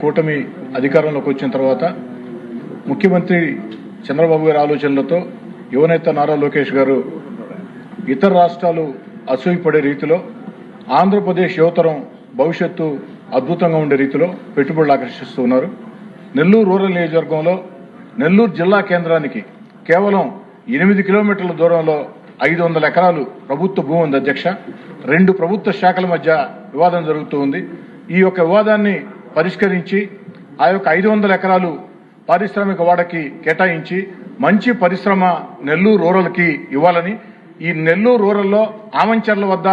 కూటమి అధికారంలోకి వచ్చిన తర్వాత ముఖ్యమంత్రి చంద్రబాబు గారి ఆలోచనలతో యువనేత నారా లోకేష్ గారు ఇతర రాష్ట్రాలు అసూయపడే రీతిలో ఆంధ్రప్రదేశ్ యువతరం భవిష్యత్తు అద్భుతంగా ఉండే రీతిలో పెట్టుబడులు ఆకర్షిస్తూ ఉన్నారు. నెల్లూరు రూరల్ నియోజకవర్గంలో నెల్లూరు జిల్లా కేంద్రానికి కేవలం 8 కిలోమీటర్ల దూరంలో 500 ఎకరాలు ప్రభుత్వ భూమి ఉంది అధ్యక్ష. 2 ప్రభుత్వ శాఖల మధ్య వివాదం జరుగుతూ ఉంది. ఈ యొక్క వివాదాన్ని పరిష్కరించి ఆ యొక్క 500 ఎకరాలు పారిశ్రామిక వాడకి కేటాయించి మంచి పరిశ్రమ నెల్లూరు రూరల్కి ఇవ్వాలని, ఈ నెల్లూరు రూరల్లో ఆమంచర్ల వద్ద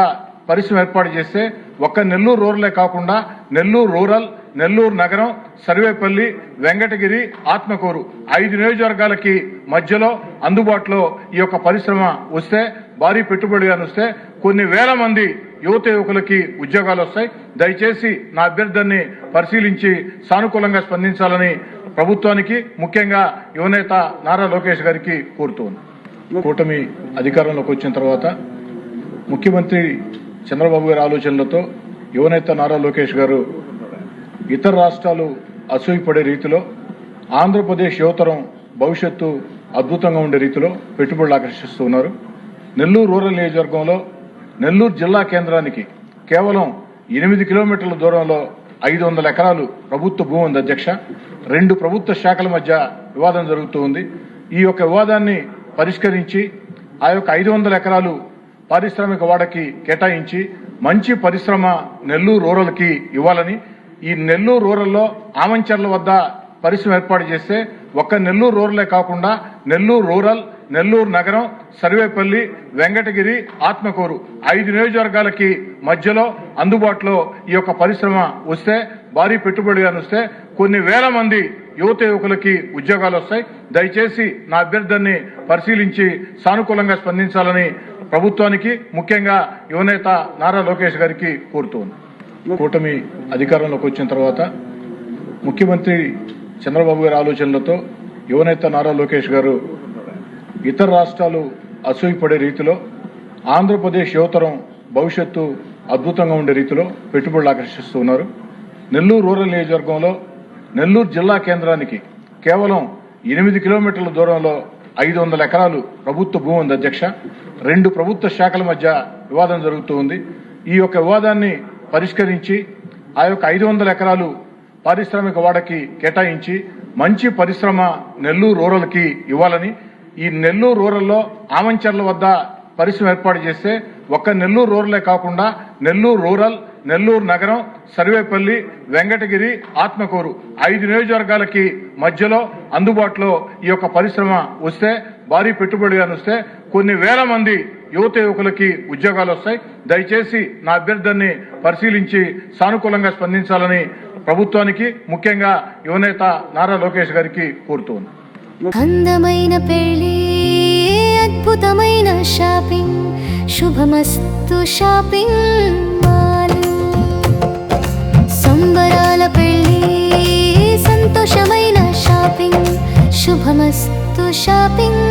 పరిశ్రమ ఏర్పాటు చేస్తే ఒక్క నెల్లూరు రూరలే కాకుండా నెల్లూరు రూరల్, నెల్లూరు నగరం, సర్వేపల్లి, వెంకటగిరి, ఆత్మకూరు 5 నియోజకవర్గాలకి మధ్యలో అందుబాటులో ఈ యొక్క పరిశ్రమ వస్తే భారీ పెట్టుబడిగా వస్తే కొన్ని వేల మంది యువకులకి ఉద్యోగాలు వస్తాయి. దయచేసి నా అభ్యర్థాన్ని పరిశీలించి సానుకూలంగా స్పందించాలని ప్రభుత్వానికి, ముఖ్యంగా యువనేత నారా లోకేష్ గారికి కోరుతోంది. కూటమి అధికారంలోకి వచ్చిన తర్వాత ముఖ్యమంత్రి చంద్రబాబు గారి ఆలోచనలతో యువనేత నారా లోకేష్ గారు ఇతర రాష్ట్రాలు అసూయపడే రీతిలో ఆంధ్రప్రదేశ్ యువతరం భవిష్యత్తు అద్భుతంగా ఉండే రీతిలో పెట్టుబడులు ఆకర్షిస్తూ ఉన్నారు. నెల్లూరు రూరల్ నియోజకవర్గంలో నెల్లూరు జిల్లా కేంద్రానికి కేవలం 8 కిలోమీటర్ల దూరంలో 500 ఎకరాలు ప్రభుత్వ భూమి ఉంది అధ్యక్ష. 2 ప్రభుత్వ శాఖల మధ్య వివాదం జరుగుతూ ఉంది. ఈ యొక్క వివాదాన్ని పరిష్కరించి ఆ యొక్క 500 ఎకరాలు పారిశ్రామిక వాడకి కేటాయించి మంచి పరిశ్రమ నెల్లూరు రూరల్కి ఇవ్వాలని, ఈ నెల్లూరు రూరల్లో ఆమంచర్ల వద్ద పరిశ్రమ ఏర్పాటు చేస్తే ఒక్క నెల్లూరు రూరలే కాకుండా నెల్లూరు రూరల్, నెల్లూరు నగరం, సర్వేపల్లి, వెంకటగిరి, ఆత్మకూరు 5 నియోజకవర్గాలకి మధ్యలో అందుబాటులో ఈ యొక్క పరిశ్రమ వస్తే భారీ పెట్టుబడిగా వస్తే కొన్ని వేల మంది యువకులకి ఉద్యోగాలు వస్తాయి. దయచేసి నా అభ్యర్థాన్ని పరిశీలించి సానుకూలంగా స్పందించాలని ప్రభుత్వానికి, ముఖ్యంగా యువనేత నారా లోకేష్ గారికి కోరుతోంది. కూటమి అధికారంలోకి వచ్చిన తర్వాత ముఖ్యమంత్రి చంద్రబాబు గారి ఆలోచనలతో యువనేత నారా లోకేష్ గారు ఇతర రాష్ట్రాలు అసూయపడే రీతిలో ఆంధ్రప్రదేశ్ యువతరం భవిష్యత్తు అద్భుతంగా ఉండే రీతిలో పెట్టుబడులు ఆకర్షిస్తూ ఉన్నారు. నెల్లూరు రూరల్ నియోజకవర్గంలో నెల్లూరు జిల్లా కేంద్రానికి కేవలం 8 కిలోమీటర్ల దూరంలో 500 ఎకరాలు ప్రభుత్వ భూమి ఉంది అధ్యక్ష. 2 ప్రభుత్వ శాఖల మధ్య వివాదం జరుగుతూ ఉంది. ఈ యొక్క వివాదాన్ని పరిష్కరించి ఆ యొక్క 500 ఎకరాలు పారిశ్రామిక వాడకి కేటాయించి మంచి పరిశ్రమ నెల్లూరు రూరల్కి ఇవ్వాలని, ఈ నెల్లూరు రూరల్లో ఆమంచర్ల వద్ద పరిశ్రమ ఏర్పాటు చేస్తే ఒక్క నెల్లూరు రూరలే కాకుండా నెల్లూరు రూరల్, నెల్లూరు నగరం, సర్వేపల్లి, వెంకటగిరి, ఆత్మకూరు 5 నియోజకవర్గాలకి మధ్యలో అందుబాటులో ఈ యొక్క పరిశ్రమ వస్తే భారీ పెట్టుబడిగా వస్తే కొన్ని వేల మంది యువకులకి ఉద్యోగాలు వస్తాయి. దయచేసి నా అభ్యర్థాన్ని పరిశీలించి సానుకూలంగా స్పందించాలని ప్రభుత్వానికి, ముఖ్యంగా యువనేత నారా లోకేష్ గారికి కోరుతోంది. అందమైన పెళ్లి, అద్భుతమైన షాపింగ్, శుభమస్తు షాపింగ్ మాల్. సంబరాల పెళ్లి, సంతోషమైన షాపింగ్, శుభమస్తు షాపింగ్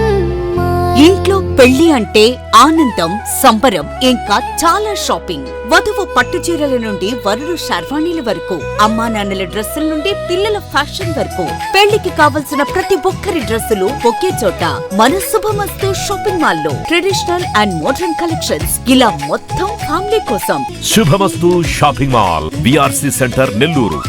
మాల్. ఇంట్లో పెళ్లి అంటే ఆనందం, సంబరం, ఇంకా చాలా షాపింగ్. వధువు పట్టు చీరల నుండి వరుడు శర్వాణీల వరకు, అమ్మా నాన్నల డ్రెస్సుల నుండి పిల్లల ఫ్యాషన్ వరకు, పెళ్లికి కావలసిన ప్రతి ఒక్కరి డ్రెస్సులు ఒకే చోట మన శుభమస్తు షాపింగ్ మాల్ లో. ట్రెడిషనల్ అండ్ మోడర్న్ కలెక్షన్స్, ఇలా మొత్తం ఫ్యామిలీ కోసం. శుభమస్తు shopping mall, BRC centre, Nellore.